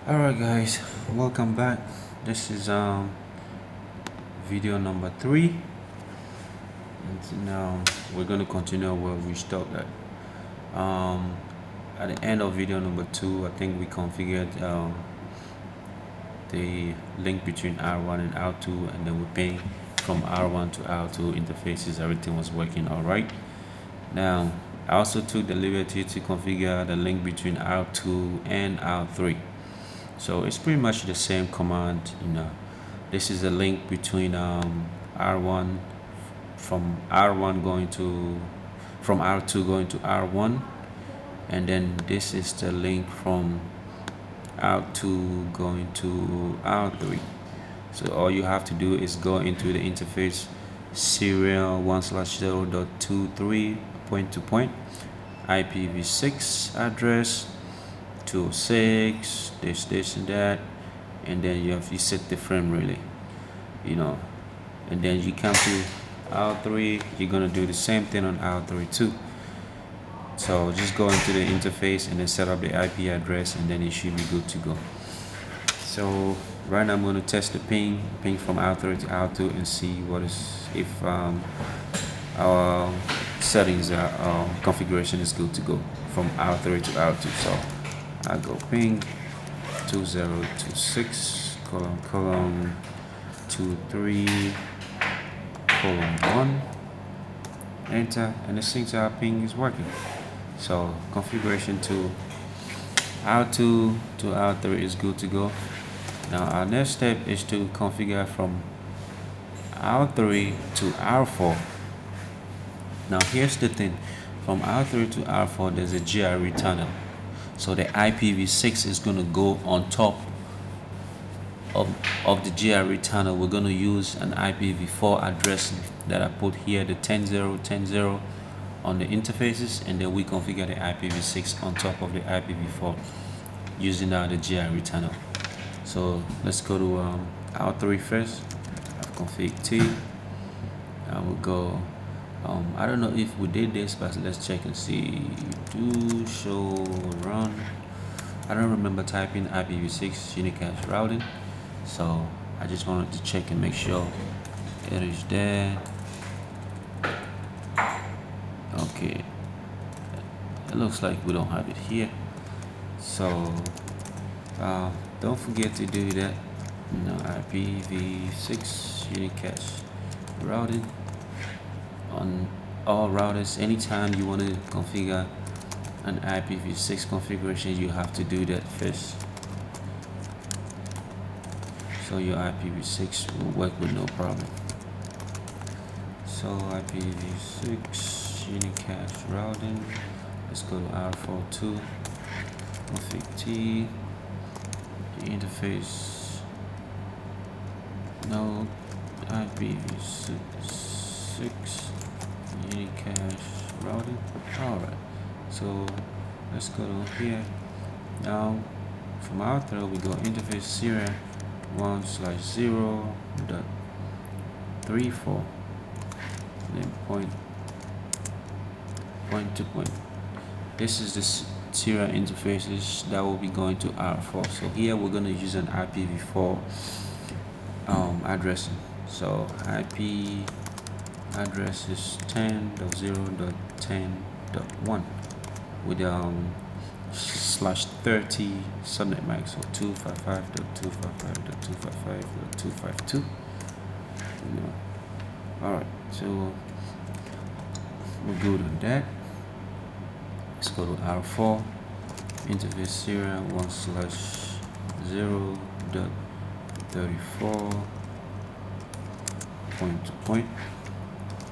Alright guys, welcome back. This is video number 3, and now we're going to continue where we stopped at the end of video number 2. I think we configured the link between R1 and R2, and then we ping from R1 to R2 interfaces. Everything was working all right. Now I also took the liberty to configure the link between R2 and R3. So it's pretty much the same command. This is a link between R1 from R1 going to from R2 going to R1, and then this is the link from R2 going to R3. So all you have to do is go into the interface serial 1/0.23 point to point ipv6 address 206 this and that, and then you set the frame relay, and then you come to R3. You're gonna do the same thing on R3 too. So just go into the interface and then set up the IP address, and then it should be good to go. So right now I'm going to test the ping from R3 to R2 and see if our settings our configuration is good to go from R3 to R2. So I go ping 2026 : 23 : 1, enter, and it seems our ping is working. So configuration to R2 to R3 is good to go. Now our next step is to configure from R3 to R4. Now here's the thing, from R3 to R4 there's a GRE tunnel, so the ipv6 is going to go on top of the GRE tunnel. We're going to use an ipv4 address that I put here, the 10.0.10.0 on the interfaces, and then we configure the ipv6 on top of the ipv4 using the GRE tunnel. So let's go to R3 first. Config T. I will go. I don't know if we did this, but let's check and see. Do show run. I don't remember typing ipv6 unicast routing, so I just wanted to check and make sure it is there. Okay, it looks like we don't have it here, so don't forget to do that. ipv6 unicast routing on all routers. Anytime you want to configure an ipv6 configuration, you have to do that first, so your ipv6 will work with no problem. So ipv6 unicast routing, let's go to R42, config T, the interface, no, ipv6 unicast routing. Alright, so let's go to here. Now from R3 we go interface serial 1/0.34, then point to point. This is the serial interfaces that will be going to R4. So here we're going to use an ipv4 addressing. So IP address is 10.0.10.1 with /30 subnet max, so 255.255.255.252. Alright, so we're good on that. Let's go to R4, interface serial 1/0.34 point to point,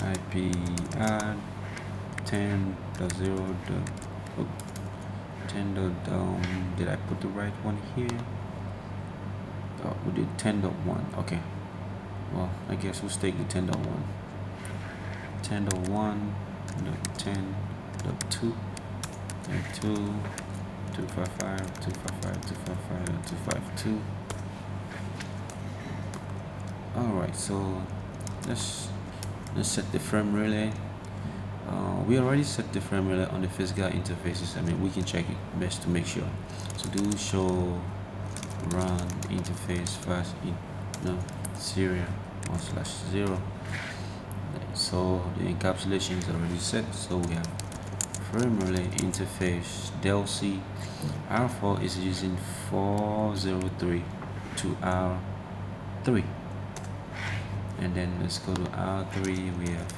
IP add 10.0. Did I put the right one here? Oh, we did 10.1. Okay, well, I guess we'll stick to 10.1. 10.1.10.2 and 255.255.255.252. Alright, so let's set the frame relay. We already set the frame relay on the physical interfaces. I mean, we can check it best to make sure. So do show run interface fast in serial 1/0. So the encapsulation is already set, so we have frame relay interface del C. R4 is using 403 to R3, and then let's go to R3. We have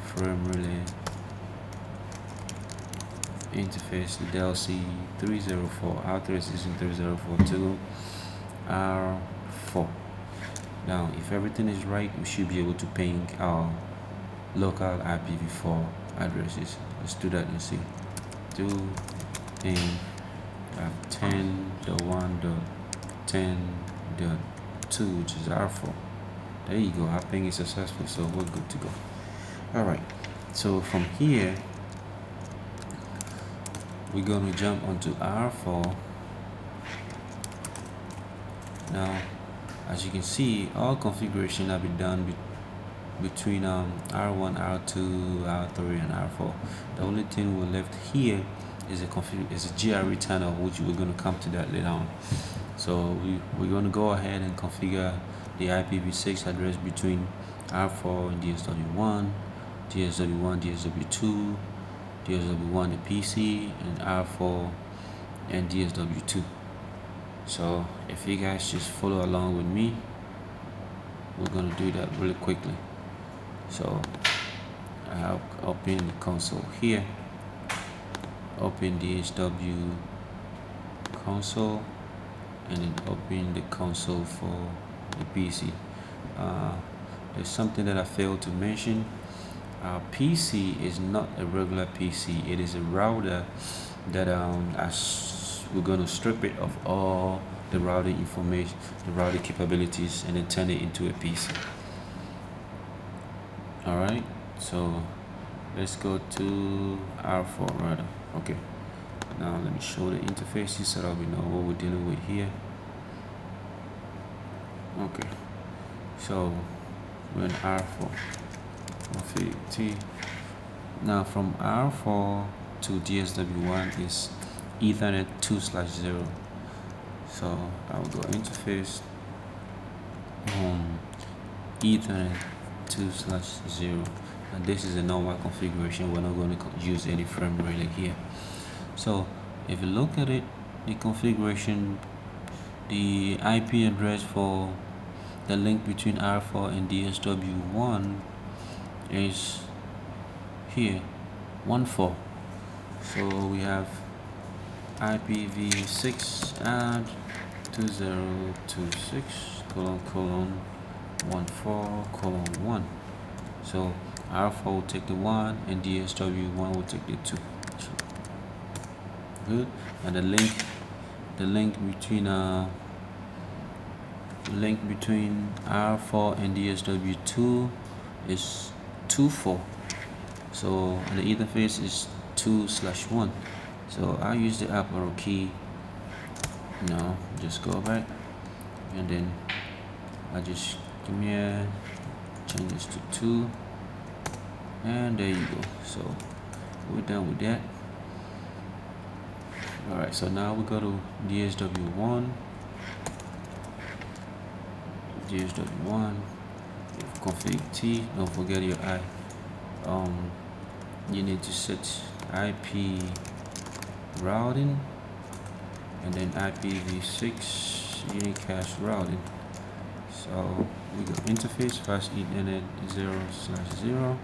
frame relay interface del C 304. R3 is using 304 to R4. Now if everything is right, we should be able to ping our local ipv4 addresses. Let's do that and see. Do ping 10.1.10.2, which is R4. There you go. Our ping is successful, so we're good to go. All right, so from here we're going to jump onto R4. Now as you can see, all configuration have been done between R1, R2, R3, and R4. The only thing we're left here is a GRE tunnel, which we're going to come to that later on. So we're going to go ahead and configure the ipv6 address between R4 and DSW1, DSW1, DSW2, DSW1 the PC, and R4 and DSW2. So if you guys just follow along with me, we're going to do that really quickly. So I'll open the console here, open DSW console, and then open the console for the PC. There's something that I failed to mention. Our PC is not a regular PC. It is a router that we're going to strip it of all the routing information, the routing capabilities, and then turn it into a PC. Alright, so let's go to R4 rather. Okay, now let me show the interfaces so that we know what we're dealing with here. Okay, so we're in R4. Config T. Now from R4 to DSW1 is Ethernet 2/0. So I will go interface Ethernet 2/0, and this is a normal configuration. We're not going to use any frame relay here. So if you look at it, the configuration, the IP address for the link between R4 and DSW1 is here, 14. So we have ipv6 add 2026::14:1. So R4 will take the 1 and DSW1 will take the 2. So, good. And the link between R4 and DSW2 is 24. So and the interface is 2/1. So I use the up arrow key. Now just go back, and then I just come here, change this to 2, and there you go. So we're done with that. Alright, so now we go to DSW1. Config T. Don't forget your you need to set IP routing, and then ipv6 unicast routing. So we go interface fast Ethernet 0/0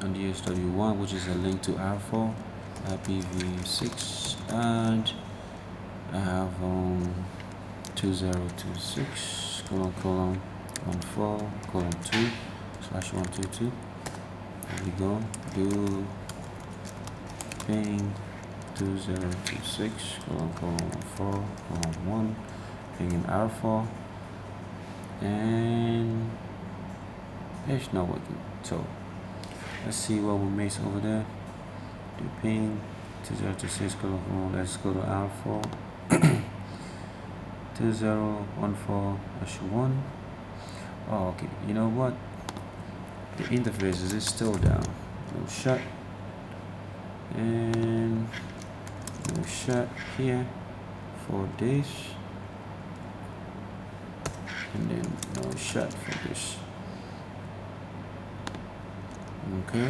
on DSW1, which is a link to R4, ipv6, and I have 2026:14:2/122. There we go. Do ping 2026:14:1, ping in R4, and it's not working. So let's see what we miss over there. Do ping 2026:14. Let's go to R4. 2014/1. Oh, okay. You know what? The interface is still down. No shut, and no shut here. 4 days. and then no shot for this. Okay,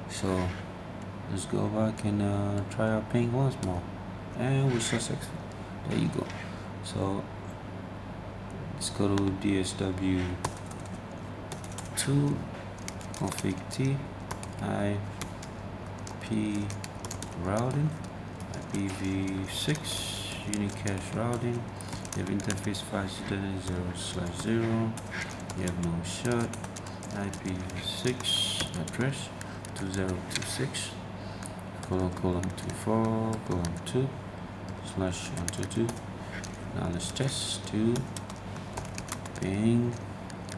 so let's go back and try our ping once more, and we're successful. There you go. So let's go to DSW2 config T IP routing, ipv6 unicast routing. You have interface 5.0/0. You have no shot. ipv6 address 2026 :/2/122/122. Now let's test to ping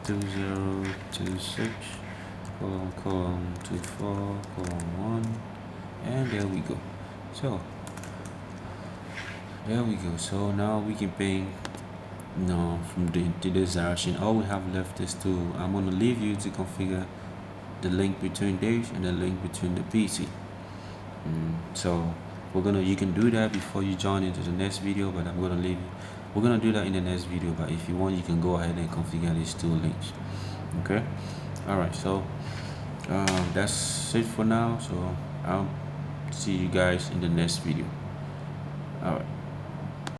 2026:24:1, and there we go. So there we go. So now we can ping from the this direction. All we have left is to I'm going to leave you to configure the link between this and the link between the PC. So you can do that before you join into the next video, but I'm gonna leave you. We're gonna do that in the next video, but if you want, you can go ahead and configure these two links. Okay, all right, so that's it for now. So I'll see you guys in the next video. All right.